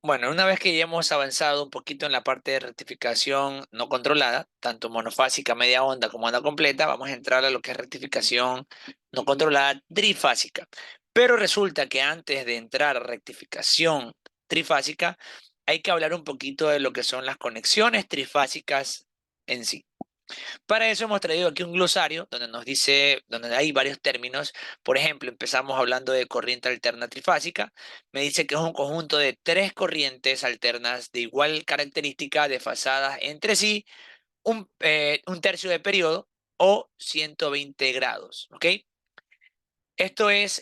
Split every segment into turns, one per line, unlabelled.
Bueno, una vez que ya hemos avanzado un poquito en la parte de rectificación no controlada, tanto monofásica, media onda como onda completa, vamos a entrar a lo que es rectificación no controlada trifásica. Pero resulta que antes de entrar a rectificación trifásica, hay que hablar un poquito de lo que son las conexiones trifásicas en sí. Para eso hemos traído aquí un glosario donde nos dice, donde hay varios términos. Por ejemplo, empezamos hablando de corriente alterna trifásica. Me dice que es un conjunto de tres corrientes alternas de igual característica desfasadas entre sí, un tercio de periodo o 120 grados. ¿Ok? Esto es,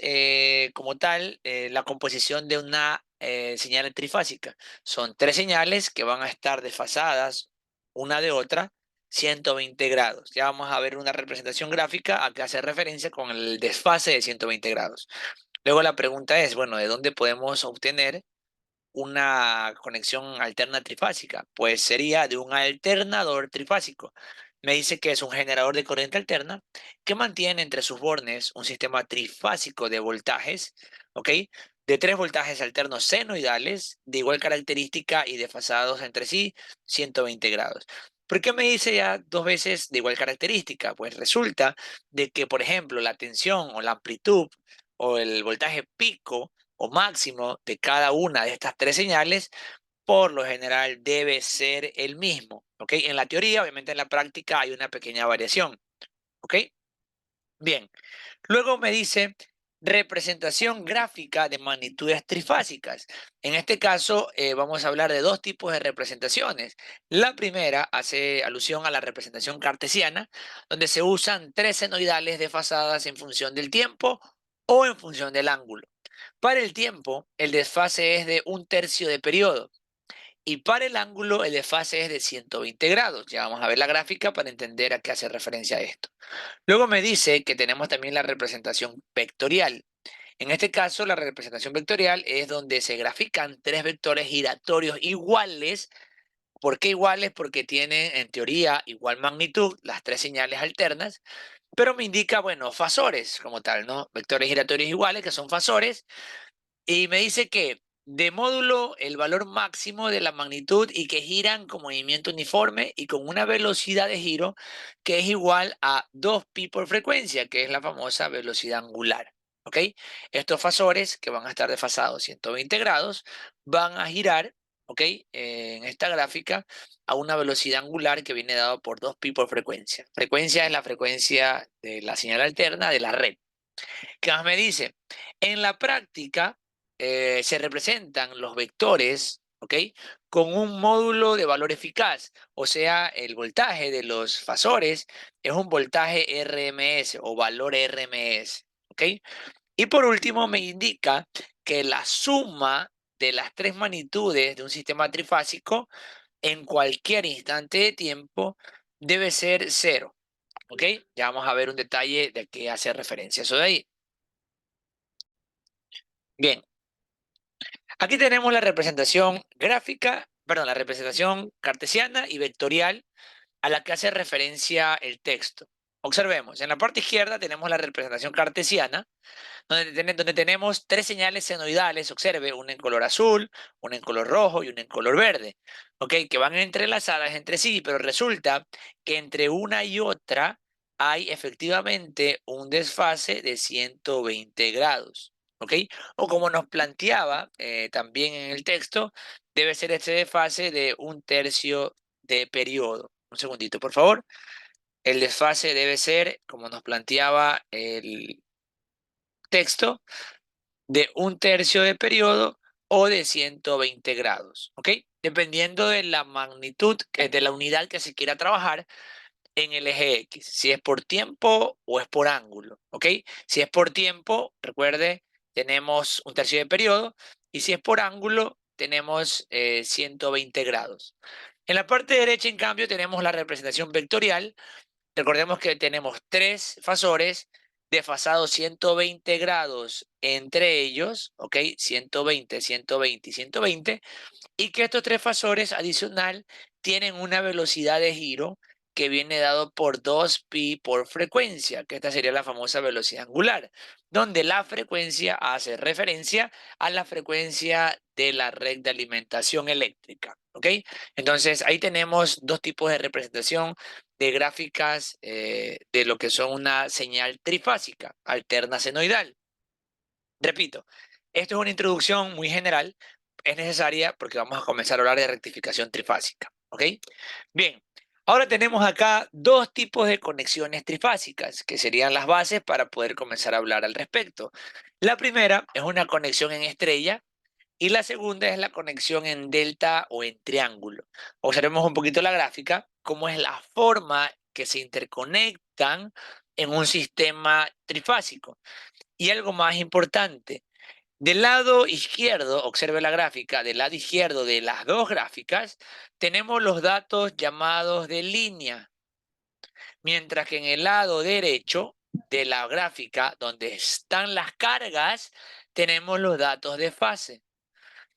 como tal, la composición de una señal trifásica. Son tres señales que van a estar desfasadas una de otra 120 grados. Ya vamos a ver una representación gráfica a que hace referencia con el desfase de 120 grados. Luego la pregunta es, bueno, ¿de dónde podemos obtener una conexión alterna trifásica? Pues sería de un alternador trifásico. Me dice que es un generador de corriente alterna que mantiene entre sus bornes un sistema trifásico de voltajes, ¿ok? De tres voltajes alternos senoidales de igual característica y desfasados entre sí 120 grados. ¿Por qué me dice ya dos veces de igual característica? Pues resulta de que, por ejemplo, la tensión o la amplitud o el voltaje pico o máximo de cada una de estas tres señales, por lo general debe ser el mismo, ¿ok? En la teoría, obviamente en la práctica hay una pequeña variación, ¿ok? Bien, luego me dice representación gráfica de magnitudes trifásicas. En este caso, vamos a hablar de dos tipos de representaciones. La primera hace alusión a la representación cartesiana, donde se usan tres senoidales desfasadas en función del tiempo o en función del ángulo. Para el tiempo, el desfase es de un tercio de periodo y para el ángulo, el desfase es de 120 grados. Ya vamos a ver la gráfica para entender a qué hace referencia esto. Luego me dice que tenemos también la representación vectorial. En este caso, la representación vectorial es donde se grafican tres vectores giratorios iguales. ¿Por qué iguales? Porque tienen, en teoría, igual magnitud, las tres señales alternas, pero me indica, bueno, fasores como tal, ¿no? Vectores giratorios iguales, que son fasores, y me dice que de módulo el valor máximo de la magnitud y que giran con movimiento uniforme y con una velocidad de giro que es igual a 2pi por frecuencia, que es la famosa velocidad angular. ¿Ok? Estos fasores que van a estar desfasados 120 grados van a girar, ¿ok? En esta gráfica a una velocidad angular que viene dado por 2pi por frecuencia. Frecuencia es la frecuencia de la señal alterna de la red. ¿Qué más me dice? En la práctica se representan los vectores, ¿ok? Con un módulo de valor eficaz, o sea, el voltaje de los fasores es un voltaje RMS o valor RMS, ¿ok? Y por último me indica que la suma de las tres magnitudes de un sistema trifásico en cualquier instante de tiempo debe ser cero, ¿ok? Ya vamos a ver un detalle de qué hace referencia eso de ahí. Bien, aquí tenemos la representación gráfica, perdón, la representación cartesiana y vectorial a la que hace referencia el texto. Observemos, en la parte izquierda tenemos la representación cartesiana, donde tenemos tres señales senoidales, observe, una en color azul, una en color rojo y una en color verde, ¿ok? Que van entrelazadas entre sí, pero resulta que entre una y otra hay efectivamente un desfase de 120 grados, ¿ok? O como nos planteaba también en el texto, debe ser este desfase de un tercio de periodo. Un segundito, por favor. El desfase debe ser, como nos planteaba el texto, de un tercio de periodo o de 120 grados, ¿ok? Dependiendo de la magnitud, de la unidad que se quiera trabajar en el eje X, si es por tiempo o es por ángulo, ¿ok? Si es por tiempo, recuerde, tenemos un tercio de periodo, y si es por ángulo, tenemos 120 grados. En la parte derecha, en cambio, tenemos la representación vectorial. Recordemos que tenemos tres fasores desfasados 120 grados entre ellos, ¿ok? 120, 120 y 120, y que estos tres fasores adicional tienen una velocidad de giro que viene dado por 2pi por frecuencia, que esta sería la famosa velocidad angular, donde la frecuencia hace referencia a la frecuencia de la red de alimentación eléctrica, ¿ok? Entonces, ahí tenemos dos tipos de representación de gráficas de lo que son una señal trifásica, alterna senoidal. Repito, esto es una introducción muy general, es necesaria porque vamos a comenzar a hablar de rectificación trifásica, ¿ok? Bien, ahora tenemos acá dos tipos de conexiones trifásicas, que serían las bases para poder comenzar a hablar al respecto. La primera es una conexión en estrella y la segunda es la conexión en delta o en triángulo. Observemos un poquito la gráfica, cómo es la forma que se interconectan en un sistema trifásico. Y algo más importante, del lado izquierdo, observe la gráfica, del lado izquierdo de las dos gráficas, tenemos los datos llamados de línea, mientras que en el lado derecho de la gráfica, donde están las cargas, tenemos los datos de fase.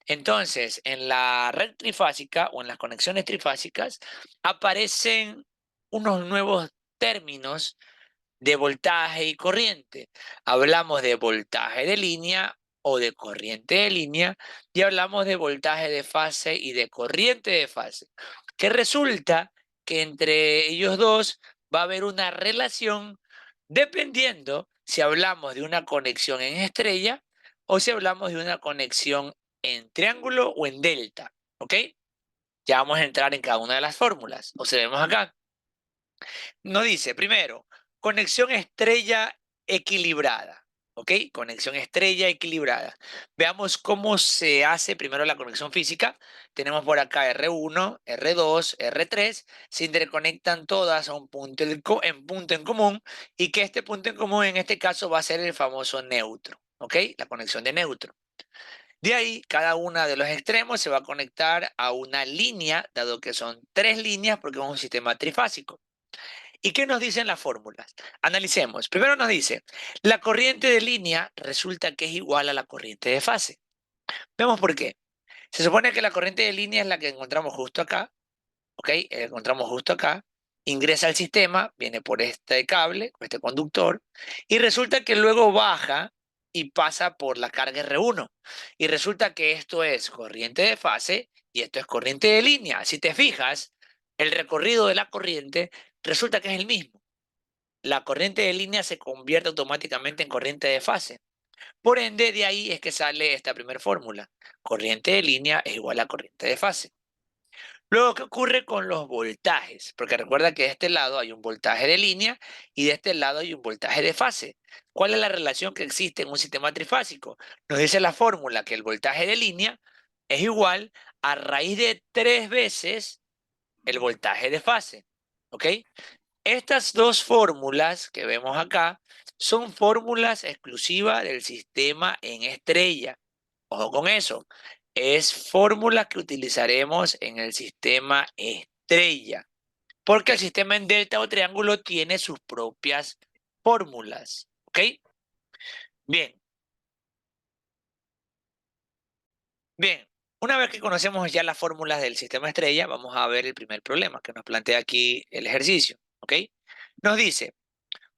Entonces, en la red trifásica o en las conexiones trifásicas, aparecen unos nuevos términos de voltaje y corriente. Hablamos de voltaje de línea o de corriente de línea y hablamos de voltaje de fase y de corriente de fase. Que resulta que entre ellos dos va a haber una relación dependiendo si hablamos de una conexión en estrella o si hablamos de una conexión en triángulo o en delta. ¿Ok? Ya vamos a entrar en cada una de las fórmulas. Observemos acá. Nos dice, primero, conexión estrella equilibrada. ¿Ok? Conexión estrella equilibrada. Veamos cómo se hace primero la conexión física. Tenemos por acá R1, R2, R3. Se interconectan todas a un punto punto en común y que este punto en común en este caso va a ser el famoso neutro. ¿Ok? La conexión de neutro. De ahí, cada una de los extremos se va a conectar a una línea, dado que son tres líneas porque es un sistema trifásico. ¿Y qué nos dicen las fórmulas? Analicemos. Primero nos dice, la corriente de línea resulta que es igual a la corriente de fase. Vemos por qué. Se supone que la corriente de línea es la que encontramos justo acá, ¿ok? Encontramos justo acá, ingresa al sistema, viene por este cable, este conductor, y resulta que luego baja y pasa por la carga R1. Y resulta que esto es corriente de fase y esto es corriente de línea. Si te fijas, el recorrido de la corriente resulta que es el mismo. La corriente de línea se convierte automáticamente en corriente de fase. Por ende, de ahí es que sale esta primera fórmula. Corriente de línea es igual a corriente de fase. Luego, ¿qué ocurre con los voltajes? Porque recuerda que de este lado hay un voltaje de línea y de este lado hay un voltaje de fase. ¿Cuál es la relación que existe en un sistema trifásico? Nos dice la fórmula que el voltaje de línea es igual a raíz de 3 veces el voltaje de fase. ¿Ok? Estas dos fórmulas que vemos acá son fórmulas exclusivas del sistema en estrella. Ojo con eso. Es fórmula que utilizaremos en el sistema estrella. Porque el sistema en delta o triángulo tiene sus propias fórmulas. ¿Ok? Bien, bien. Una vez que conocemos ya las fórmulas del sistema estrella, vamos a ver el primer problema que nos plantea aquí el ejercicio. ¿Ok? Nos dice,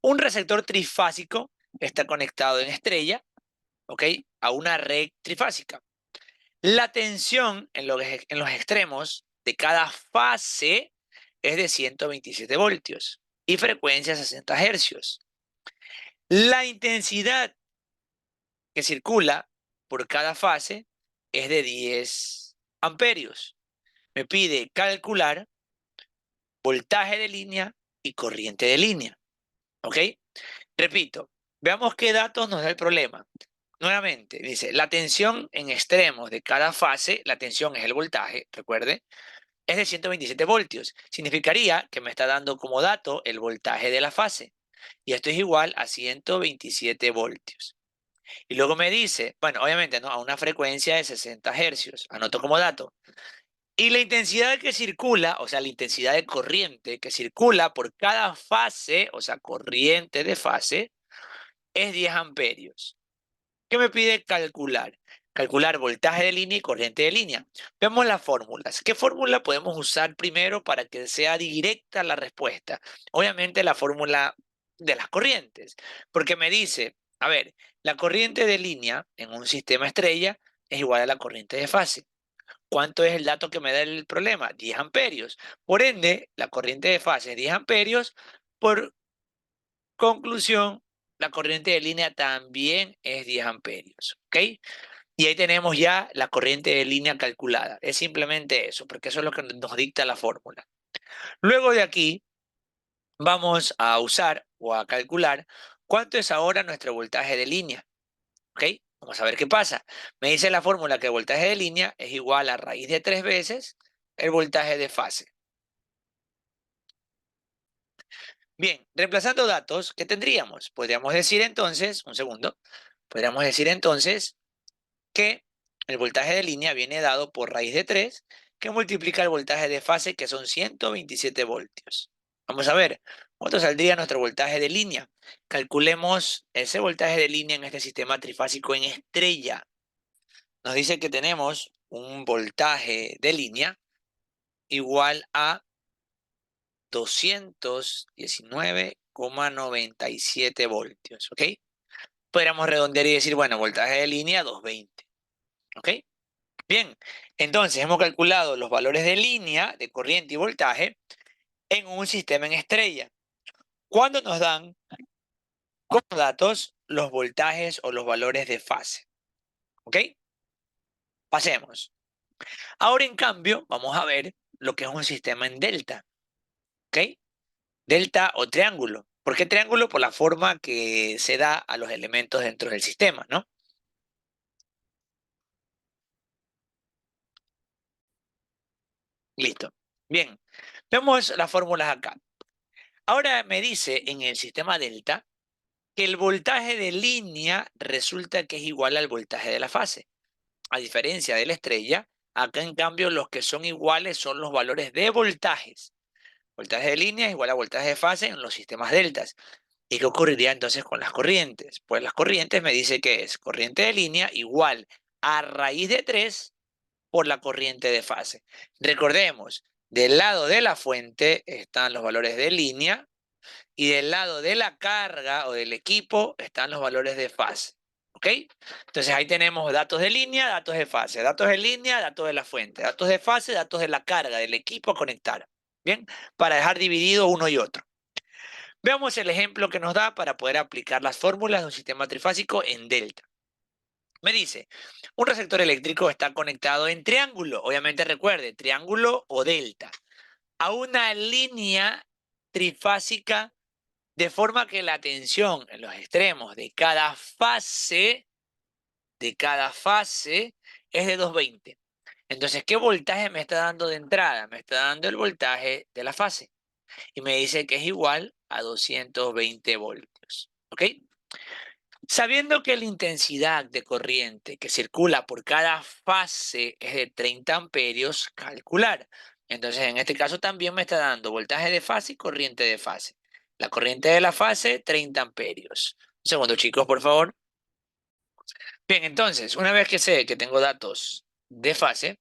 un receptor trifásico está conectado en estrella, ¿ok? A una red trifásica. La tensión en los extremos de cada fase es de 127 voltios y frecuencia 60 hercios. La intensidad que circula por cada fase es de 10 amperios. Me pide calcular voltaje de línea y corriente de línea, ¿ok? Repito, veamos qué datos nos da el problema. Nuevamente, dice, la tensión en extremos de cada fase, la tensión es el voltaje, recuerde, es de 127 voltios. Significaría que me está dando como dato el voltaje de la fase. Y esto es igual a 127 voltios. Y luego me dice, bueno, obviamente, ¿no? A una frecuencia de 60 hercios. Anoto como dato. Y la intensidad que circula, o sea, la intensidad de corriente que circula por cada fase, o sea, corriente de fase, es 10 amperios. ¿Qué me pide calcular? calcular voltaje de línea y corriente de línea. Veamos las fórmulas. ¿Qué fórmula podemos usar primero para que sea directa la respuesta? Obviamente la fórmula de las corrientes, porque me dice, a ver, la corriente de línea en un sistema estrella es igual a la corriente de fase. ¿Cuánto es el dato que me da el problema? 10 amperios. Por ende, la corriente de fase es 10 amperios. Por conclusión, la corriente de línea también es 10 amperios. ¿Ok? Y ahí tenemos ya la corriente de línea calculada. Es simplemente eso, porque eso es lo que nos dicta la fórmula. Luego de aquí, vamos a usar o a calcular cuánto es ahora nuestro voltaje de línea. ¿Ok? Vamos a ver qué pasa. Me dice la fórmula que el voltaje de línea es igual a raíz de 3 veces el voltaje de fase. Bien, reemplazando datos, ¿qué tendríamos? Podríamos decir entonces, un segundo, podríamos decir entonces que el voltaje de línea viene dado por raíz de 3, que multiplica el voltaje de fase, que son 127 voltios. Vamos a ver, ¿cuánto saldría nuestro voltaje de línea? Calculemos ese voltaje de línea en este sistema trifásico en estrella. Nos dice que tenemos un voltaje de línea igual a 219,97 voltios, ¿ok? Podríamos redondear y decir, bueno, voltaje de línea 220, ¿ok? Bien, entonces hemos calculado los valores de línea, de corriente y voltaje en un sistema en estrella. ¿Cuándo nos dan como datos los voltajes o los valores de fase? ¿Ok? Pasemos. Ahora, en cambio, vamos a ver lo que es un sistema en delta. ¿Ok? Delta o triángulo. ¿Por qué triángulo? Por la forma que se da a los elementos dentro del sistema, ¿no? Listo. Bien, vemos las fórmulas acá. Ahora me dice en el sistema delta que el voltaje de línea resulta que es igual al voltaje de la fase. A diferencia de la estrella, acá en cambio los que son iguales son los valores de voltajes. Voltaje de línea es igual a voltaje de fase en los sistemas deltas. ¿Y qué ocurriría entonces con las corrientes? Pues las corrientes me dice que es corriente de línea igual a raíz de 3 por la corriente de fase. Recordemos, del lado de la fuente están los valores de línea y del lado de la carga o del equipo están los valores de fase. ¿Ok? Entonces ahí tenemos datos de línea, datos de fase, datos de línea, datos de la fuente, datos de fase, datos de la carga, del equipo a conectar. Bien, para dejar dividido uno y otro. Veamos el ejemplo que nos da para poder aplicar las fórmulas de un sistema trifásico en delta. Me dice, un receptor eléctrico está conectado en triángulo, obviamente recuerde, triángulo o delta, a una línea trifásica de forma que la tensión en los extremos de cada fase es de 220. Entonces, ¿qué voltaje me está dando de entrada? Me está dando el voltaje de la fase. Y me dice que es igual a 220 voltios. ¿Ok? Sabiendo que la intensidad de corriente que circula por cada fase es de 30 amperios, calcular. Entonces, en este caso también me está dando voltaje de fase y corriente de fase. La corriente de la fase, 30 amperios. Un segundo, chicos, por favor. Bien, entonces, una vez que sé que tengo datos de fase,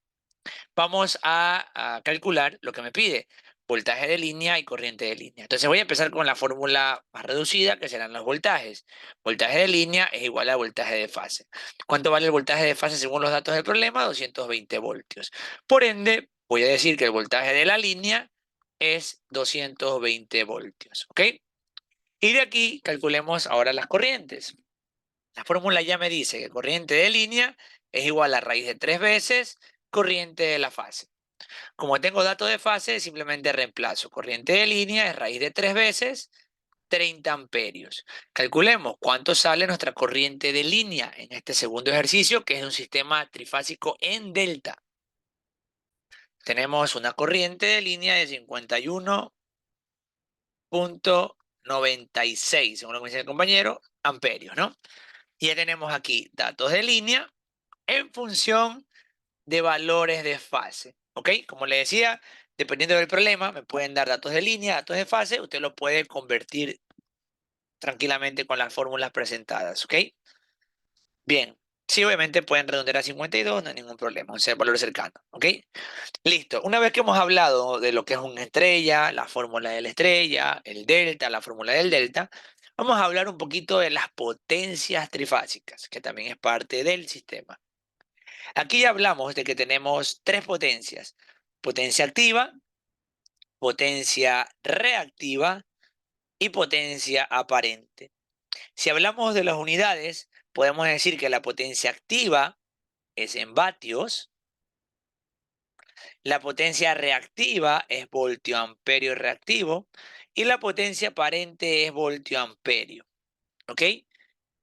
vamos a calcular lo que me pide, voltaje de línea y corriente de línea. Entonces voy a empezar con la fórmula más reducida, que serán los voltajes. Voltaje de línea es igual a voltaje de fase. ¿Cuánto vale el voltaje de fase según los datos del problema? 220 voltios. Por ende, voy a decir que el voltaje de la línea es 220 voltios. ¿Ok? Y de aquí calculemos ahora las corrientes. La fórmula ya me dice que corriente de línea es igual a raíz de 3 veces corriente de la fase. Como tengo datos de fase, simplemente reemplazo. Corriente de línea es raíz de 3 veces 30 amperios. Calculemos cuánto sale nuestra corriente de línea en este segundo ejercicio, que es un sistema trifásico en delta. Tenemos una corriente de línea de 51,96, según lo que me dice el compañero, amperios, ¿no? Y ya tenemos aquí datos de línea en función de valores de fase. ¿Ok? Como le decía, dependiendo del problema, me pueden dar datos de línea, datos de fase, usted lo puede convertir tranquilamente con las fórmulas presentadas. ¿Ok? Bien. Sí, obviamente pueden redondear a 52, no hay ningún problema, o sea, valor cercano, ¿ok? Listo. Una vez que hemos hablado de lo que es una estrella, la fórmula de la estrella, el delta, la fórmula del delta, vamos a hablar un poquito de las potencias trifásicas, que también es parte del sistema. Aquí ya hablamos de que tenemos tres potencias: potencia activa, potencia reactiva y potencia aparente. Si hablamos de las unidades, podemos decir que la potencia activa es en vatios, la potencia reactiva es voltio amperio reactivo y la potencia aparente es voltio amperio. ¿Ok?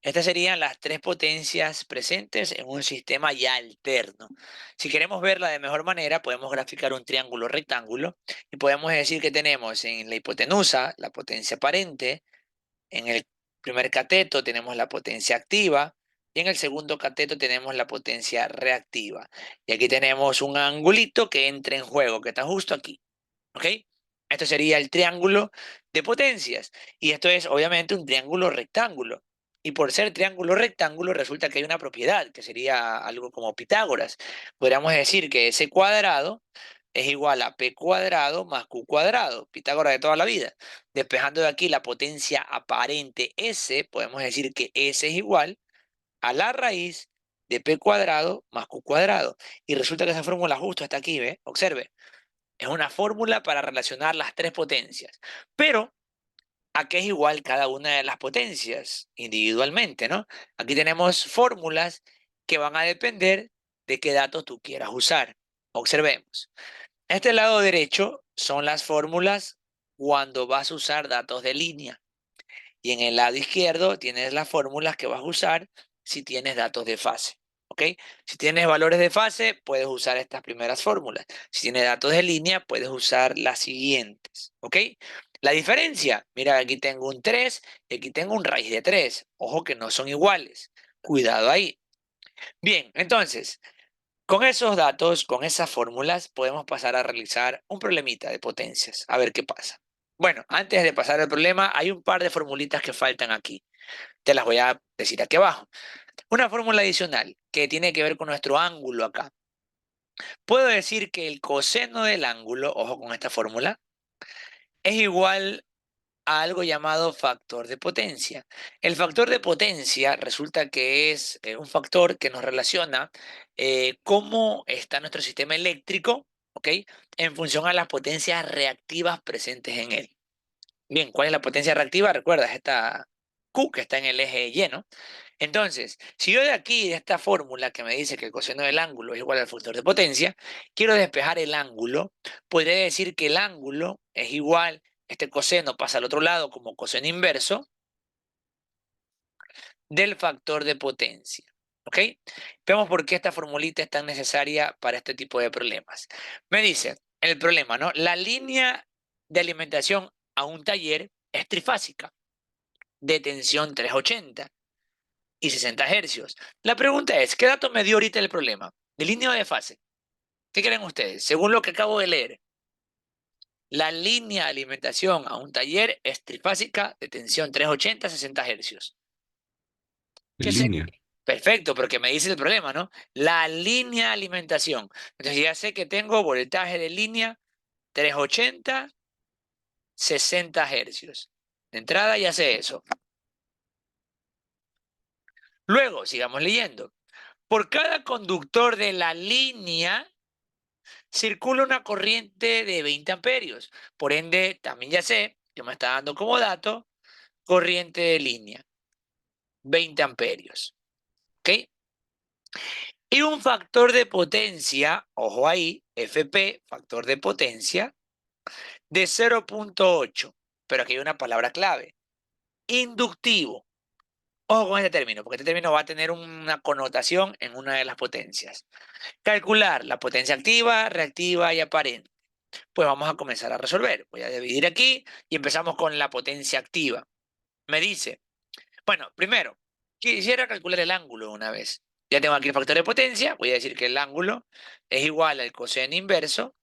Estas serían las tres potencias presentes en un sistema ya alterno. Si queremos verla de mejor manera, podemos graficar un triángulo rectángulo y podemos decir que tenemos en la hipotenusa la potencia aparente, en el primer cateto tenemos la potencia activa y en el segundo cateto tenemos la potencia reactiva. Y aquí tenemos un angulito que entra en juego, que está justo aquí. ¿Ok? Esto sería el triángulo de potencias. Y esto es obviamente un triángulo rectángulo. Y por ser triángulo rectángulo resulta que hay una propiedad, que sería algo como Pitágoras. Podríamos decir que ese cuadrado es igual a P cuadrado más Q cuadrado, Pitágoras de toda la vida. Despejando de aquí la potencia aparente S, podemos decir que S es igual a la raíz de P cuadrado más Q cuadrado. Y resulta que esa fórmula justo está aquí, ¿ve? Observe. Es una fórmula para relacionar las tres potencias. Pero, ¿a qué es igual cada una de las potencias individualmente, no? Aquí tenemos fórmulas que van a depender de qué datos tú quieras usar. Observemos. Este lado derecho son las fórmulas cuando vas a usar datos de línea. Y en el lado izquierdo tienes las fórmulas que vas a usar si tienes datos de fase. ¿Ok? Si tienes valores de fase, puedes usar estas primeras fórmulas. Si tienes datos de línea, puedes usar las siguientes. ¿Ok? La diferencia, mira, aquí tengo un 3 y aquí tengo un raíz de 3. Ojo que no son iguales. Cuidado ahí. Bien, entonces, con esos datos, con esas fórmulas, podemos pasar a realizar un problemita de potencias. A ver qué pasa. Bueno, antes de pasar al problema, hay un par de formulitas que faltan aquí. Te las voy a decir aquí abajo. Una fórmula adicional que tiene que ver con nuestro ángulo acá. Puedo decir que el coseno del ángulo, ojo con esta fórmula, es igual a algo llamado factor de potencia. El factor de potencia resulta que es un factor que nos relaciona cómo está nuestro sistema eléctrico, ¿ok? En función a las potencias reactivas presentes en él. Bien, ¿cuál es la potencia reactiva? Recuerdas esta Q que está en el eje Y, ¿no? Entonces, si yo de aquí, de esta fórmula que me dice que el coseno del ángulo es igual al factor de potencia, quiero despejar el ángulo, podría decir que el ángulo es igual, este coseno pasa al otro lado como coseno inverso del factor de potencia. ¿Ok? Veamos por qué esta formulita es tan necesaria para este tipo de problemas. Me dice, el problema, ¿no? La línea de alimentación a un taller es trifásica, de tensión 380 y 60 hercios. La pregunta es, ¿qué dato me dio ahorita el problema? ¿De línea o de fase? ¿Qué creen ustedes? Según lo que acabo de leer, la línea de alimentación a un taller es trifásica de tensión 380 60 hercios. ¿Qué
En
sé?
línea.
Perfecto, porque me dice el problema, ¿no? La línea de alimentación. Entonces ya sé que tengo voltaje de línea 380 60 hercios. De entrada ya sé eso. Luego, sigamos leyendo. Por cada conductor de la línea circula una corriente de 20 amperios. Por ende, también ya sé que me está dando como dato corriente de línea, 20 amperios. ¿Ok? Y un factor de potencia, ojo ahí, FP, factor de potencia, de 0,8. Pero aquí hay una palabra clave, inductivo. Ojo con este término, porque este término va a tener una connotación en una de las potencias. Calcular la potencia activa, reactiva y aparente. Pues vamos a comenzar a resolver. Voy a dividir aquí y empezamos con la potencia activa. Me dice, bueno, primero, quisiera calcular el ángulo una vez. Ya tengo aquí el factor de potencia, voy a decir que el ángulo es igual al coseno inverso,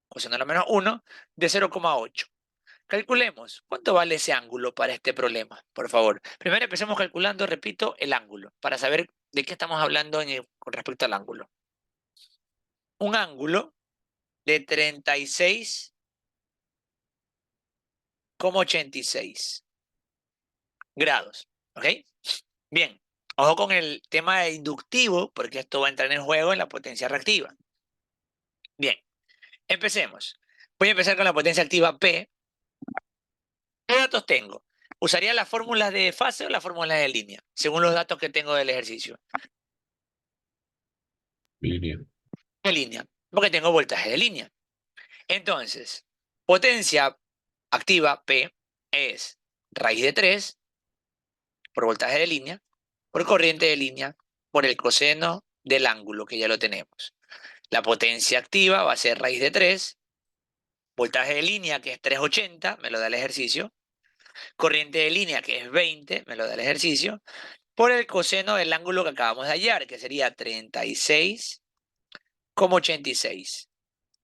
coseno a la menos 1, de 0,8. Calculemos, ¿cuánto vale ese ángulo para este problema? Por favor. Primero empecemos calculando, repito, el ángulo, para saber ¿De qué estamos hablando con respecto al ángulo? Un ángulo de 36,86 grados, ¿ok? Bien, ojo con el tema de inductivo, porque esto va a entrar en juego en la potencia reactiva. Bien, empecemos. Voy a empezar con la potencia activa P. ¿Qué datos tengo? ¿Usaría las fórmulas de fase o las fórmulas de línea? Según los datos que tengo del ejercicio.
Línea.
De línea, porque tengo voltaje de línea. Entonces, potencia activa P es raíz de 3 por voltaje de línea, por corriente de línea, por el coseno del ángulo, que ya lo tenemos. La potencia activa va a ser raíz de 3, voltaje de línea, que es 380, me lo da el ejercicio, corriente de línea, que es 20, me lo da el ejercicio, por el coseno del ángulo que acabamos de hallar, que sería 36,86.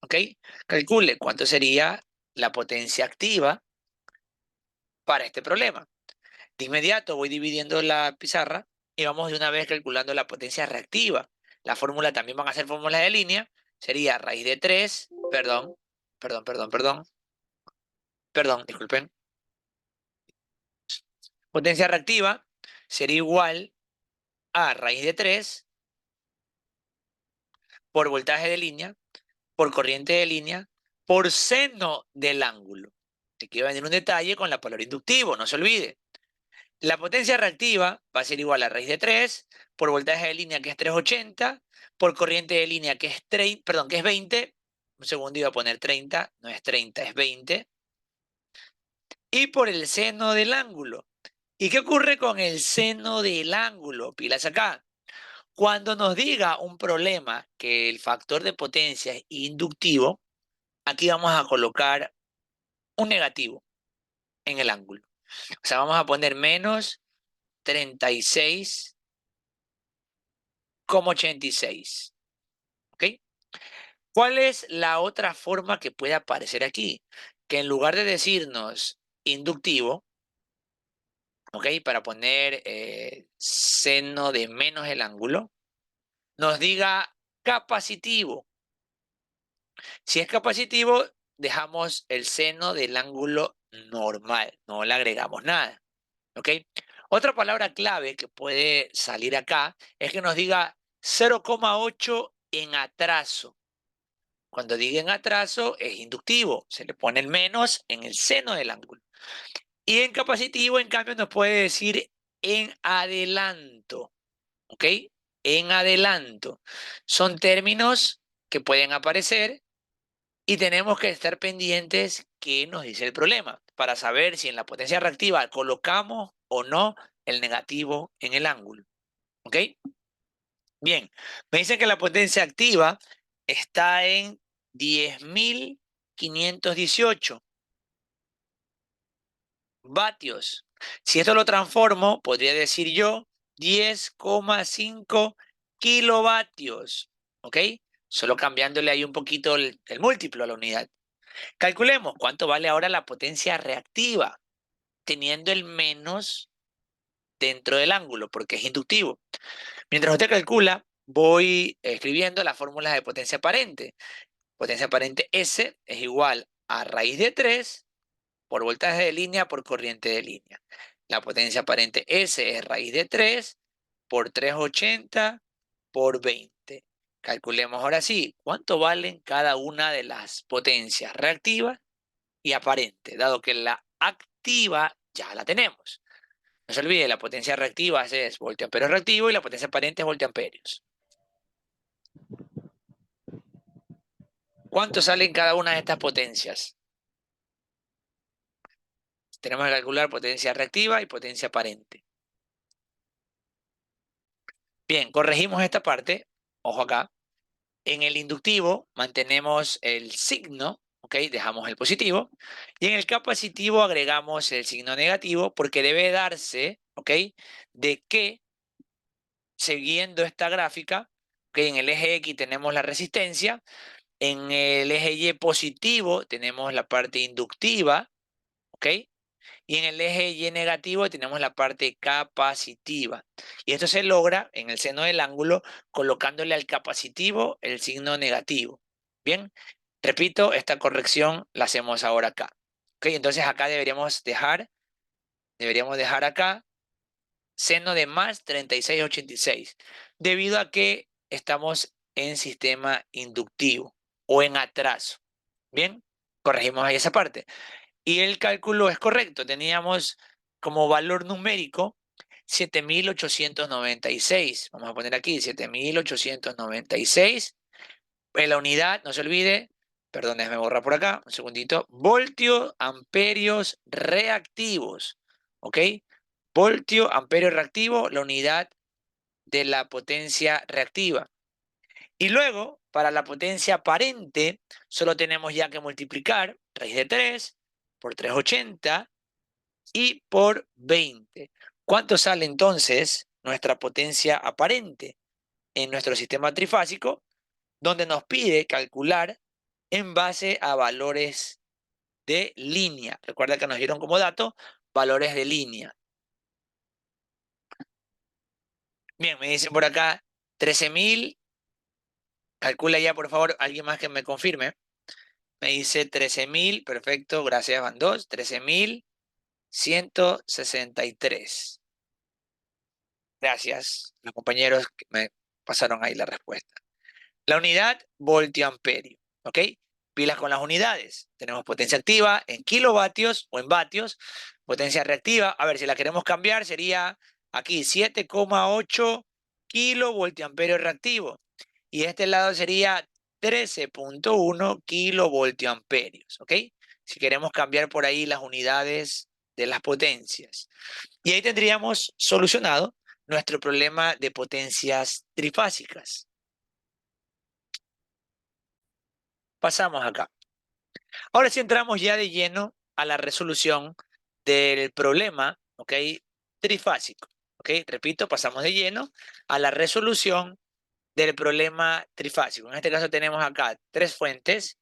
¿Ok? Calcule cuánto sería la potencia activa para este problema. De inmediato voy dividiendo la pizarra y vamos de una vez calculando la potencia reactiva. La fórmula también van a ser fórmulas de línea. Sería raíz de 3, perdón, disculpen. Potencia reactiva sería igual a raíz de 3 por voltaje de línea, por corriente de línea, por seno del ángulo. Te quiero venir un detalle con la palabra inductivo, no se olvide. La potencia reactiva va a ser igual a raíz de 3 por voltaje de línea, que es 380, por corriente de línea, que es 30, perdón, que es 20. Un segundo, iba a poner 30, no es 30, es 20. Y por el seno del ángulo. ¿Y qué ocurre con el seno del ángulo? Pilas acá. Cuando nos diga un problema que el factor de potencia es inductivo, aquí vamos a colocar un negativo en el ángulo. O sea, vamos a poner menos 36,86. ¿Ok? ¿Cuál es la otra forma que puede aparecer aquí? Que en lugar de decirnos inductivo, ¿ok? Para poner seno de menos el ángulo, nos diga capacitivo. Si es capacitivo, dejamos el seno del ángulo normal, no le agregamos nada, ¿ok? Otra palabra clave que puede salir acá es que nos diga 0,8 en atraso. Cuando diga en atraso es inductivo, se le pone el menos en el seno del ángulo. Y en capacitivo, en cambio, nos puede decir en adelanto, ¿ok? En adelanto. Son términos que pueden aparecer y tenemos que estar pendientes qué nos dice el problema para saber si en la potencia reactiva colocamos o no el negativo en el ángulo, ¿ok? Bien, me dicen que la potencia activa está en 10.518 vatios. Si esto lo transformo, podría decir yo 10,5 kilovatios. ¿Ok? Solo cambiándole ahí un poquito el múltiplo a la unidad. Calculemos cuánto vale ahora la potencia reactiva, teniendo el menos dentro del ángulo, porque es inductivo. Mientras usted calcula, voy escribiendo las fórmulas de potencia aparente. Potencia aparente S es igual a raíz de 3 por voltaje de línea por corriente de línea. La potencia aparente S es raíz de 3 por 380 por 20. Calculemos ahora sí cuánto valen cada una de las potencias reactivas y aparente, dado que la activa ya la tenemos. No se olvide, la potencia reactiva es voltiamperios reactivo y la potencia aparente es voltiamperios. ¿Cuánto salen cada una de estas potencias? Tenemos que calcular potencia reactiva y potencia aparente. Bien, corregimos esta parte. Ojo acá. En el inductivo mantenemos el signo, ¿ok? Dejamos el positivo. Y en el capacitivo agregamos el signo negativo porque debe darse, ¿ok? De que, siguiendo esta gráfica, que en el eje X tenemos la resistencia, en el eje Y positivo tenemos la parte inductiva, ¿ok? Y en el eje Y negativo tenemos la parte capacitiva. Y esto se logra en el seno del ángulo colocándole al capacitivo el signo negativo. Bien, repito, esta corrección la hacemos ahora acá. ¿Ok? Entonces acá deberíamos dejar acá seno de más 36,86, debido a que estamos en sistema inductivo o en atraso. Bien, corregimos ahí esa parte. Y el cálculo es correcto. Teníamos como valor numérico 7.896. Vamos a poner aquí 7.896. En la unidad, no se olvide, perdón, déjame borrar por acá, un segundito. Voltio, amperios reactivos. ¿Ok? Voltio, amperio reactivo, la unidad de la potencia reactiva. Y luego, para la potencia aparente, solo tenemos ya que multiplicar raíz de 3 por 380 y por 20. ¿Cuánto sale entonces nuestra potencia aparente en nuestro sistema trifásico, donde nos pide calcular en base a valores de línea? Recuerda que nos dieron como dato valores de línea. Bien, me dicen por acá 13.000. Calcula ya, por favor, alguien más que me confirme. Me dice 13.000, perfecto, gracias, Van 2, 13.163. Gracias, los compañeros que me pasaron ahí la respuesta. La unidad, voltio-amperio, ¿ok? Pilas con las unidades. Tenemos potencia activa en kilovatios o en vatios. Potencia reactiva, a ver, si la queremos cambiar, sería aquí 7,8 kilovoltiamperio reactivo. Y este lado sería 13,1 kilovoltiamperios, ¿ok? Si queremos cambiar por ahí las unidades de las potencias. Y ahí tendríamos solucionado nuestro problema de potencias trifásicas. Pasamos acá. Ahora sí entramos ya de lleno a la resolución del problema, ¿ok? Trifásico, ¿ok? Repito, pasamos de lleno a la resolución del problema trifásico. En este caso tenemos acá 3 fuentes,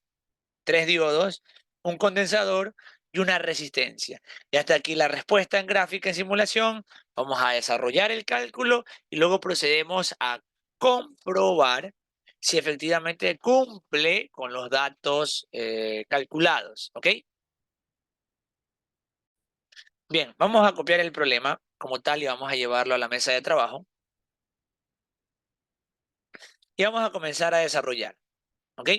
3 diodos, un condensador y una resistencia. Y hasta aquí la respuesta en gráfica en simulación. Vamos a desarrollar el cálculo y luego procedemos a comprobar si efectivamente cumple con los datos calculados. ¿Ok? Bien, vamos a copiar el problema como tal y vamos a llevarlo a la mesa de trabajo. Y vamos a comenzar a desarrollar. ¿Ok?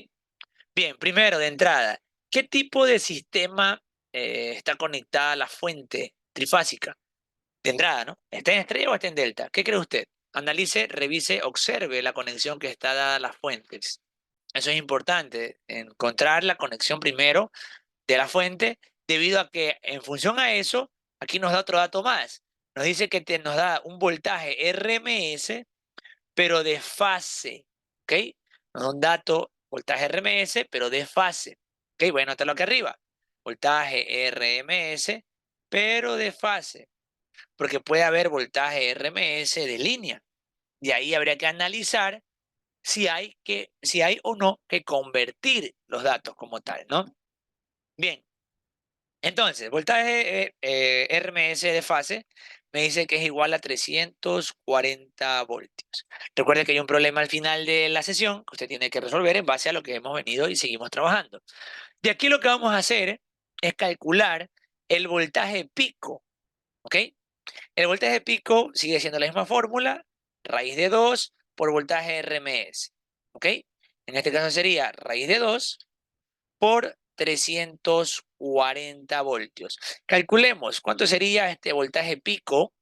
Bien, primero de entrada, ¿qué tipo de sistema está conectada a la fuente trifásica? De entrada, ¿no? ¿Está en estrella o está en delta? ¿Qué cree usted? Analice, revise, observe la conexión que está dada a las fuentes. Eso es importante, encontrar la conexión primero de la fuente, debido a que en función a eso, aquí nos da otro dato más. Nos dice que nos da un voltaje RMS, pero de fase, ¿ok? Nos da un dato, voltaje RMS, pero de fase. ¿Ok? Voy a anotarlo aquí arriba. Voltaje RMS, pero de fase, porque puede haber voltaje RMS de línea. Y ahí habría que analizar si hay o no que convertir los datos como tal, ¿no? Bien, entonces, voltaje RMS de fase me dice que es igual a 340 voltios. Recuerde que hay un problema al final de la sesión que usted tiene que resolver en base a lo que hemos venido y seguimos trabajando. De aquí lo que vamos a hacer es calcular el voltaje pico, ¿ok? El voltaje pico sigue siendo la misma fórmula, raíz de 2 por voltaje RMS, ¿ok? En este caso sería raíz de 2 por 340 voltios. Calculemos cuánto sería este voltaje pico,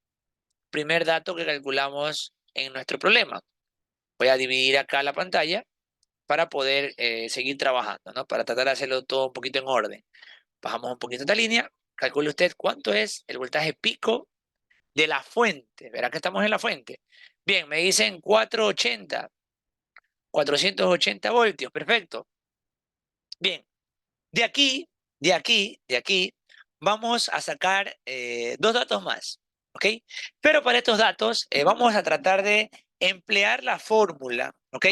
primer dato que calculamos en nuestro problema. Voy a dividir acá la pantalla para poder seguir trabajando, ¿no? Para tratar de hacerlo todo un poquito en orden. Bajamos un poquito esta línea. Calcule usted cuánto es el voltaje pico de la fuente. Verá que estamos en la fuente. Bien, me dicen 480 voltios. Perfecto. Bien, de aquí, de aquí, vamos a sacar dos datos más, ¿ok? Pero para estos datos vamos a tratar de emplear la fórmula, ¿ok?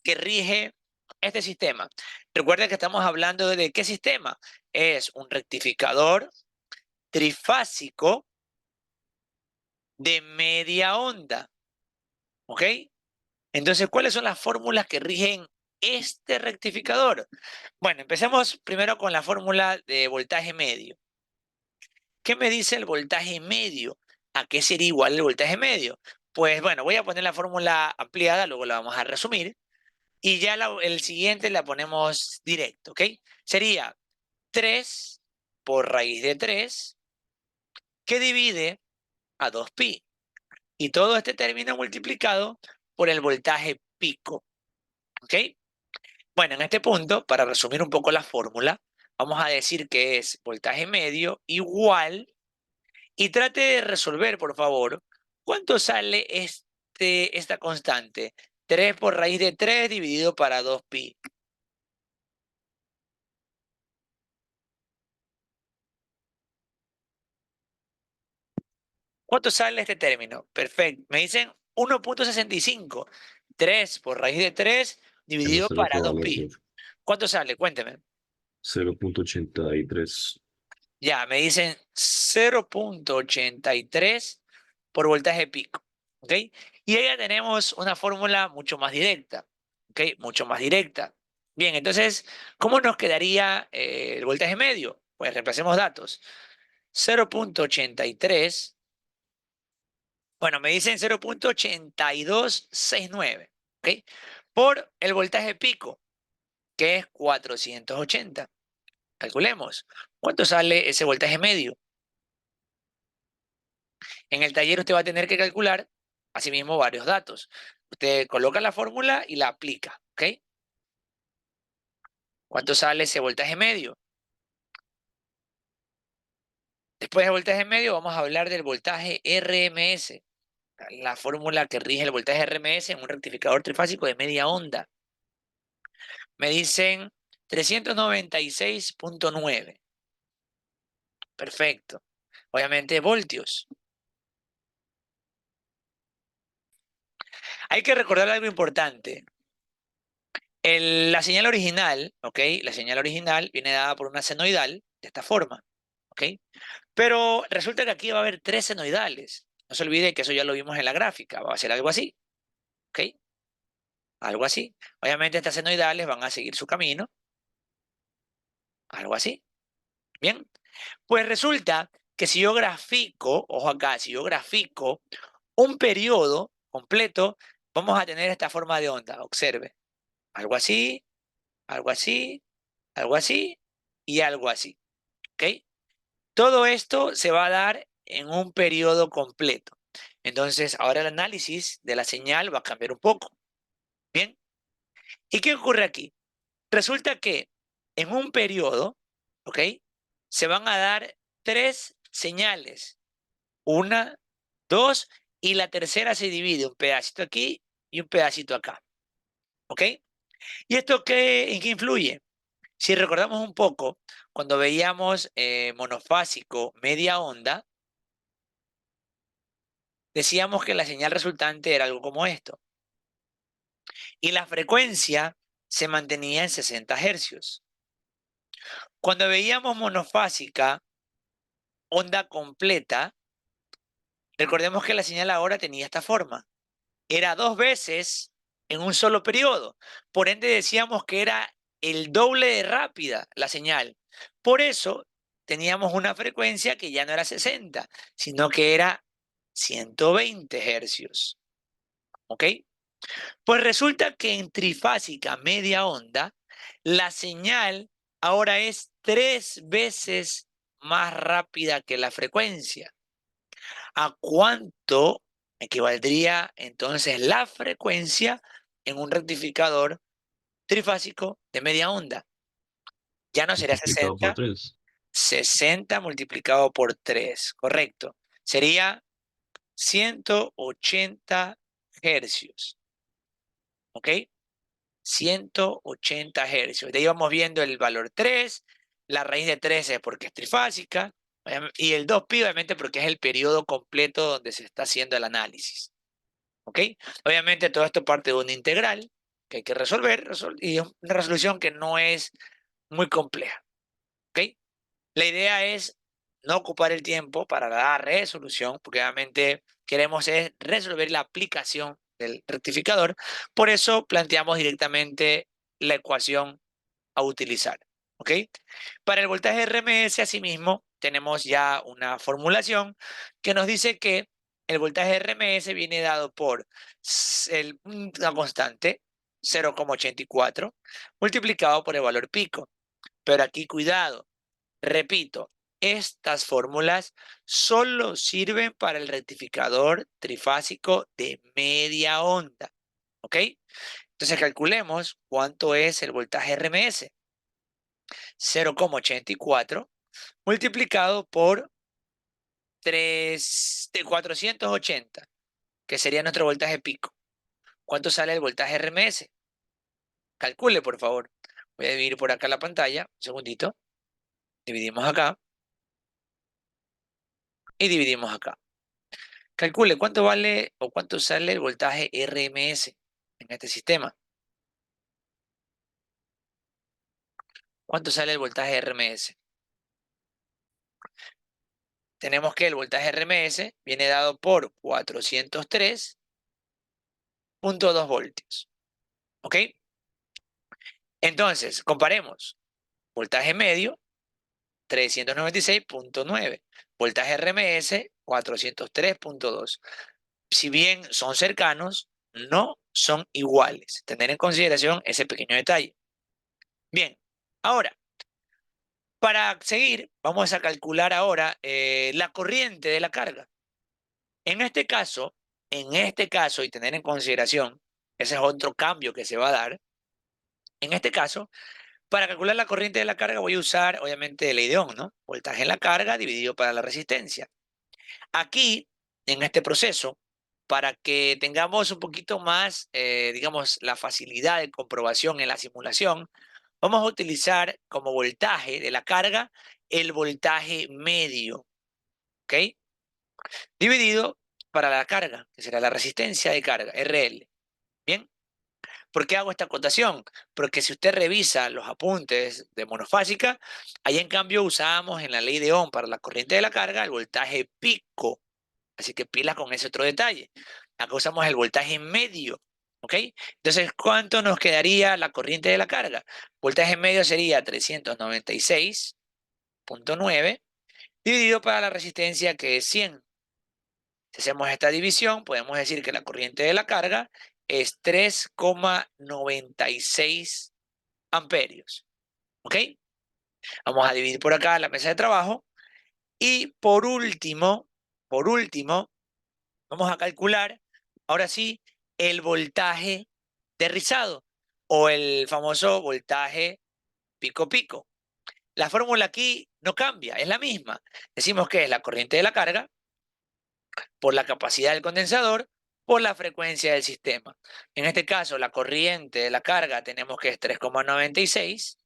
Que rige este sistema. Recuerden que estamos hablando de qué sistema. Es un rectificador trifásico de media onda. ¿Ok? Entonces, ¿cuáles son las fórmulas que rigen este rectificador? Bueno, empecemos primero con la fórmula de voltaje medio. ¿Qué me dice el voltaje medio? ¿A qué sería igual el voltaje medio? Pues bueno, voy a poner la fórmula ampliada, luego la vamos a resumir. Y ya el siguiente la ponemos directo, ¿ok? Sería 3 por raíz de 3 que divide a 2pi. Y todo este término multiplicado por el voltaje pico, ¿ok? Bueno, en este punto, para resumir un poco la fórmula, vamos a decir que es voltaje medio igual, y trate de resolver, por favor, ¿cuánto sale esta constante? 3 por raíz de 3 dividido para 2pi. ¿Cuánto sale este término? Perfecto. Me dicen 1,65. 3 por raíz de 3
Eso
dividido
es lo que
para
va a
2pi.
medir.
¿Cuánto sale? Cuénteme.
0,83.
Ya, me dicen 0,83 por voltaje pico. ¿Ok? Y ahí ya tenemos una fórmula mucho más directa. ¿Ok? Mucho más directa. Bien, entonces, ¿cómo nos quedaría el voltaje medio? Pues reemplacemos datos. 0,83. Bueno, me dicen 0,8269. ¿Ok? Por el voltaje pico, que es 480. Calculemos. ¿Cuánto sale ese voltaje medio? En el taller usted va a tener que calcular, asimismo, varios datos. Usted coloca la fórmula y la aplica, ¿ok? ¿Cuánto sale ese voltaje medio? Después del voltaje medio vamos a hablar del voltaje RMS, la fórmula que rige el voltaje RMS en un rectificador trifásico de media onda. Me dicen 396,9. Perfecto. Obviamente voltios. Hay que recordar algo importante. La señal original, ¿ok? La señal original viene dada por una senoidal de esta forma, ¿ok? Pero resulta que aquí va a haber 3 senoidales. No se olvide que eso ya lo vimos en la gráfica. Va a ser algo así, ¿ok? Algo así. Obviamente estas senoidales van a seguir su camino. Algo así. Bien. Pues resulta que si yo grafico, ojo acá, si yo grafico un periodo completo, vamos a tener esta forma de onda. Observe. Algo así, algo así, algo así y algo así. ¿Ok? Todo esto se va a dar en un periodo completo. Entonces, ahora el análisis de la señal va a cambiar un poco. Bien. ¿Y qué ocurre aquí? Resulta que en un periodo, ¿ok? Se van a dar 3 señales. Una, dos, y la tercera se divide un pedacito aquí y un pedacito acá. ¿Ok? ¿Y esto en qué influye? Si recordamos un poco, cuando veíamos monofásico media onda, decíamos que la señal resultante era algo como esto. Y la frecuencia se mantenía en 60 hercios. Cuando veíamos monofásica, onda completa, recordemos que la señal ahora tenía esta forma. Era 2 veces en un solo periodo. Por ende decíamos que era el doble de rápida la señal. Por eso teníamos una frecuencia que ya no era 60, sino que era 120 hercios. ¿Ok? Pues resulta que en trifásica media onda, la señal ahora es 3 veces más rápida que la frecuencia. ¿A cuánto equivaldría entonces la frecuencia en un rectificador trifásico de media onda? Ya no sería
Multiplicado por
60,
3.
60 multiplicado por 3, correcto. Sería 180 hercios, ¿ok? 180 hercios. De ahí vamos viendo el valor 3, la raíz de 3 es porque es trifásica, y el 2pi obviamente porque es el periodo completo donde se está haciendo el análisis. ¿Ok? Obviamente todo esto parte de una integral que hay que resolver, y es una resolución que no es muy compleja. ¿Ok? La idea es no ocupar el tiempo para la resolución, porque obviamente queremos es resolver la aplicación del rectificador. Por eso planteamos directamente la ecuación a utilizar. ¿Ok? Para el voltaje RMS, asimismo, tenemos ya una formulación que nos dice que el voltaje RMS viene dado por una constante 0,84 multiplicado por el valor pico. Pero aquí cuidado, repito, estas fórmulas solo sirven para el rectificador trifásico de media onda. ¿Ok? Entonces calculemos cuánto es el voltaje RMS. 0,84 multiplicado por 480, que sería nuestro voltaje pico. ¿Cuánto sale el voltaje RMS? Calcule, por favor. Voy a dividir por acá la pantalla. Un segundito. Dividimos acá y dividimos acá. Calcule cuánto vale o cuánto sale el voltaje RMS en este sistema. ¿Cuánto sale el voltaje RMS? Tenemos que el voltaje RMS viene dado por 403,2 voltios. ¿Ok? Entonces, comparemos. Voltaje medio, 396,9. Voltaje RMS, 403,2. Si bien son cercanos, no son iguales. Tener en consideración ese pequeño detalle. Bien, ahora, para seguir, vamos a calcular ahora la corriente de la carga. En este caso, y tener en consideración, ese es otro cambio que se va a dar. En este caso, para calcular la corriente de la carga voy a usar, obviamente, ley de Ohm, ¿no? Voltaje en la carga dividido para la resistencia. Aquí, en este proceso, para que tengamos un poquito más, digamos, la facilidad de comprobación en la simulación, vamos a utilizar como voltaje de la carga el voltaje medio, ¿ok? Dividido para la carga, que será la resistencia de carga, RL. ¿Bien? ¿Por qué hago esta acotación? Porque si usted revisa los apuntes de monofásica, ahí en cambio usábamos en la ley de Ohm para la corriente de la carga el voltaje pico. Así que pilas con ese otro detalle. Acá usamos el voltaje medio. ¿Ok? Entonces, ¿cuánto nos quedaría la corriente de la carga? Voltaje medio sería 396,9 dividido para la resistencia que es 100. Si hacemos esta división, podemos decir que la corriente de la carga es 3,96 amperios. ¿Ok? Vamos a dividir por acá la mesa de trabajo. Y por último, vamos a calcular, ahora sí, el voltaje de rizado o el famoso voltaje pico-pico. La fórmula aquí no cambia, es la misma. Decimos que es la corriente de la carga por la capacidad del condensador por la frecuencia del sistema. En este caso, la corriente de la carga tenemos que es 3,96.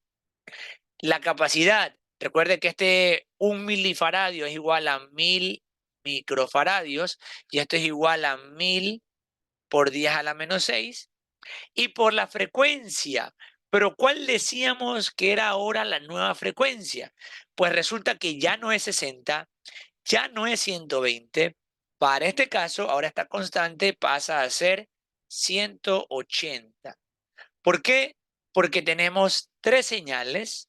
La capacidad, recuerde que este 1 milifaradio es igual a 1000 microfaradios y esto es igual a 1000 por 10 a la menos 6 y por la frecuencia. Pero ¿cuál decíamos que era ahora la nueva frecuencia? Pues resulta que ya no es 60, ya no es 120. Para este caso, ahora esta constante pasa a ser 180. ¿Por qué? Porque tenemos tres señales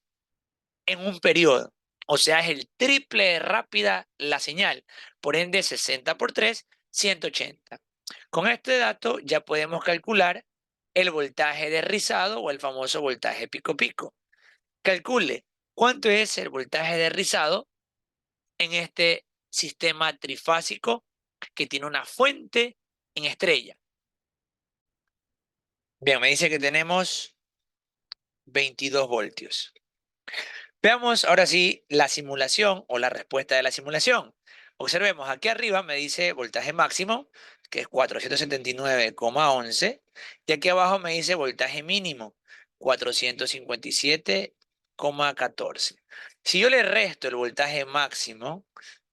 en un periodo. O sea, es el triple de rápida la señal. Por ende, 60 por 3, 180. Con este dato ya podemos calcular el voltaje de rizado o el famoso voltaje pico-pico. Calcule cuánto es el voltaje de rizado en este sistema trifásico que tiene una fuente en estrella. Bien, me dice que tenemos 22 voltios. Veamos ahora sí la simulación o la respuesta de la simulación. Observemos, aquí arriba me dice voltaje máximo, que es 479,11, y aquí abajo me dice voltaje mínimo, 457,14. Si yo le resto el voltaje máximo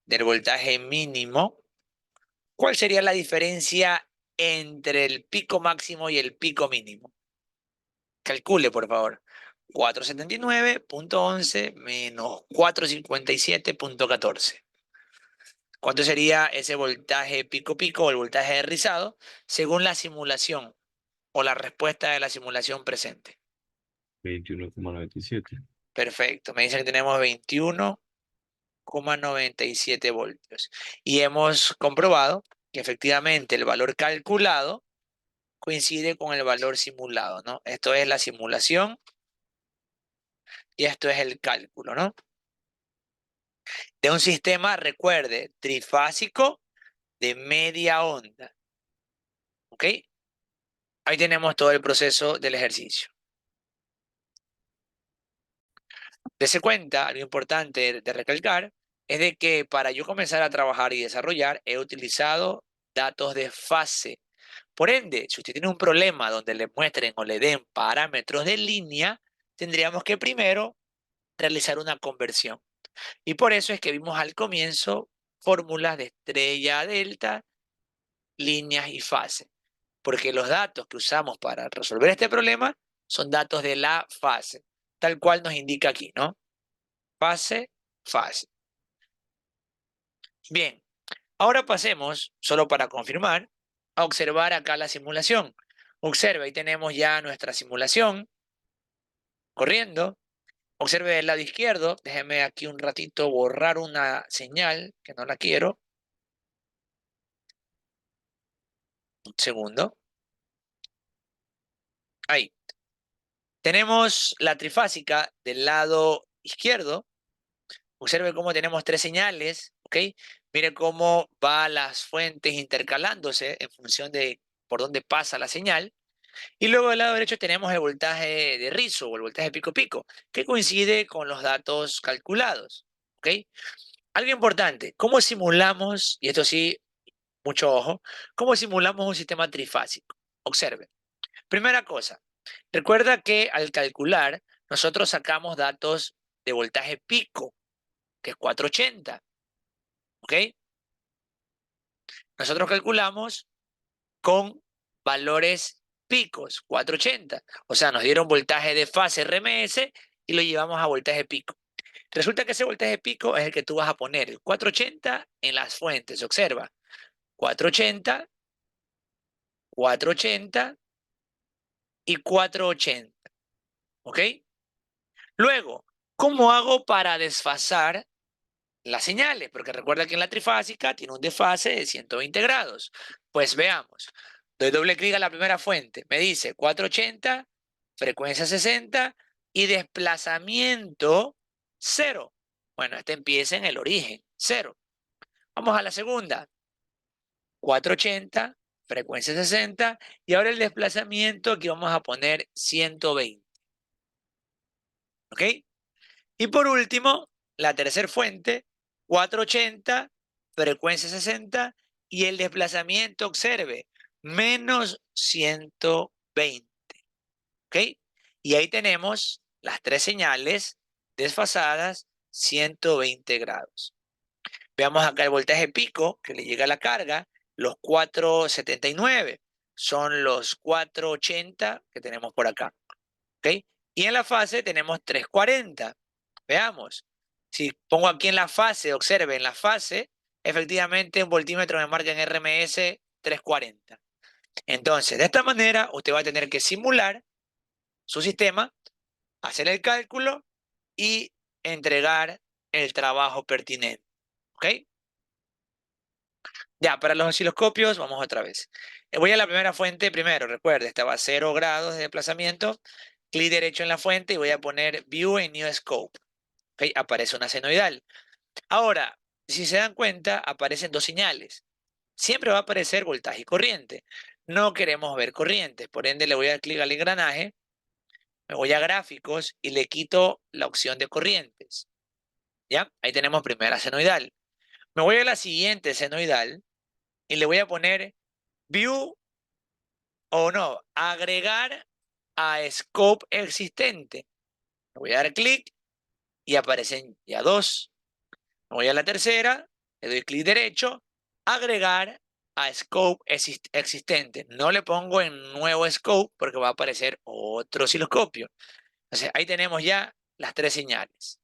del voltaje mínimo, ¿cuál sería la diferencia entre el pico máximo y el pico mínimo? Calcule, por favor. 479.11 menos 457.14. ¿Cuánto sería ese voltaje pico pico o el voltaje de rizado según la simulación o la respuesta de la simulación presente?
21,97.
Perfecto. Me dicen que tenemos 21,97 voltios. Y hemos comprobado que efectivamente el valor calculado coincide con el valor simulado, ¿no? Esto es la simulación y esto es el cálculo, ¿no? De un sistema, recuerde, trifásico de media onda, ¿ok? Ahí tenemos todo el proceso del ejercicio. Dese cuenta, algo importante de recalcar, es de que para yo comenzar a trabajar y desarrollar, he utilizado datos de fase. Por ende, si usted tiene un problema donde le muestren o le den parámetros de línea, tendríamos que primero realizar una conversión. Y por eso es que vimos al comienzo fórmulas de estrella delta, líneas y fase. Porque los datos que usamos para resolver este problema son datos de la fase, tal cual nos indica aquí, ¿no? Fase, fase. Bien, ahora pasemos, solo para confirmar, a observar acá la simulación. Observe, ahí tenemos ya nuestra simulación corriendo. Observe del lado izquierdo, déjeme aquí un ratito borrar una señal que no la quiero. Un segundo. Ahí. Tenemos la trifásica del lado izquierdo. Observe cómo tenemos tres señales, ¿ok? Mire cómo va las fuentes intercalándose en función de por dónde pasa la señal. Y luego del lado derecho tenemos el voltaje de rizo o el voltaje pico pico, que coincide con los datos calculados, ¿ok? Algo importante, ¿cómo simulamos, y esto sí, mucho ojo, cómo simulamos un sistema trifásico? Observe. Primera cosa, recuerda que al calcular, nosotros sacamos datos de voltaje pico, que es 480, ¿ok? Nosotros calculamos con valores picos, 480. O sea, nos dieron voltaje de fase RMS y lo llevamos a voltaje pico. Resulta que ese voltaje pico es el que tú vas a poner, el 480 en las fuentes. Observa, 480, 480 y 480. ¿Ok? Luego, ¿cómo hago para desfasar las señales? Porque recuerda que en la trifásica tiene un desfase de 120 grados. Pues veamos. Doy doble clic a la primera fuente. Me dice 480, frecuencia 60 y desplazamiento 0. Bueno, este empieza en el origen, 0. Vamos a la segunda. 480, frecuencia 60 y ahora el desplazamiento aquí vamos a poner 120. ¿Ok? Y por último, la tercera fuente, 480, frecuencia 60 y el desplazamiento, observe, menos 120. ¿Ok? Y ahí tenemos las tres señales desfasadas 120 grados. Veamos acá el voltaje pico que le llega a la carga, los 479 son los 480 que tenemos por acá. ¿Ok? Y en la fase tenemos 340. Veamos. Si pongo aquí en la fase, observe, en la fase, efectivamente un voltímetro me marca en RMS 340. Entonces, de esta manera, usted va a tener que simular su sistema, hacer el cálculo y entregar el trabajo pertinente. ¿Ok? Ya, para los osciloscopios, vamos otra vez. Voy a la primera fuente primero, recuerde, estaba a 0 grados de desplazamiento, clic derecho en la fuente y voy a poner View en New Scope. ¿Ok? Aparece una senoidal. Ahora, si se dan cuenta, aparecen dos señales. Siempre va a aparecer voltaje y corriente. No queremos ver corrientes, por ende le voy a dar clic al engranaje, me voy a gráficos y le quito la opción de corrientes. ¿Ya? Ahí tenemos primera senoidal. Me voy a la siguiente senoidal y le voy a poner View o no, agregar a scope existente. Le voy a dar clic y aparecen ya dos. Me voy a la tercera, le doy clic derecho, agregar a scope existente. No le pongo en nuevo scope porque va a aparecer otro osciloscopio. Entonces, ahí tenemos ya las tres señales.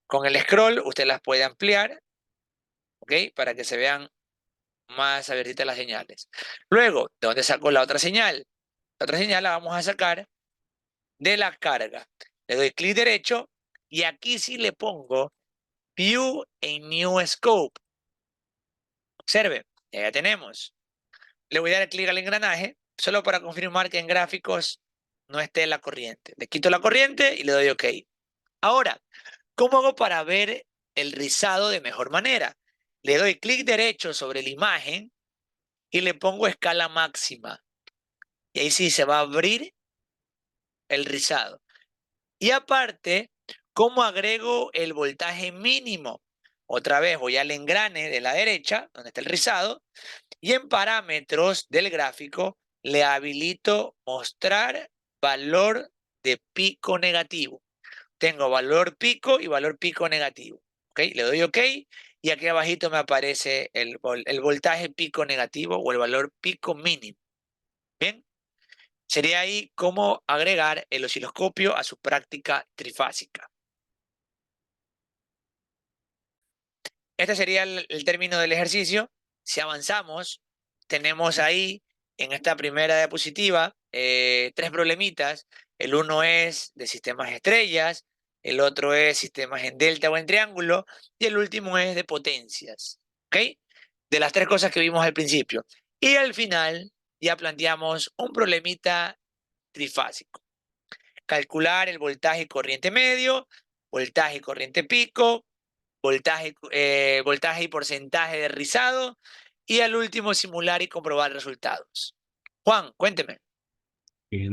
Con el scroll, usted las puede ampliar, ¿ok? Para que se vean más abiertitas las señales. Luego, ¿de dónde saco la otra señal? La otra señal la vamos a sacar de la carga. Le doy clic derecho y aquí sí le pongo View en New Scope. Observe, ya tenemos. Le voy a dar clic al engranaje solo para confirmar que en gráficos no esté la corriente. Le quito la corriente y le doy OK. Ahora, ¿cómo hago para ver el rizado de mejor manera? Le doy clic derecho sobre la imagen y le pongo escala máxima. Y ahí sí se va a abrir el rizado. Y aparte, ¿cómo agrego el voltaje mínimo? Otra vez voy al engrane de la derecha, donde está el rizado, y en parámetros del gráfico le habilito mostrar valor de pico negativo. Tengo valor pico y valor pico negativo. ¿Ok? Le doy OK y aquí abajito me aparece el voltaje pico negativo o el valor pico mínimo. Bien, sería ahí cómo agregar el osciloscopio a su práctica trifásica. Este sería el término del ejercicio. Si avanzamos, tenemos ahí en esta primera diapositiva tres problemitas. El uno es de sistemas estrellas, el otro es sistemas en delta o en triángulo, y el último es de potencias. ¿Ok? De las tres cosas que vimos al principio. Y al final ya planteamos un problemita trifásico. Calcular el voltaje y corriente medio, voltaje y corriente pico, voltaje y porcentaje de rizado, y al último simular y comprobar resultados. Juan, cuénteme.
Qué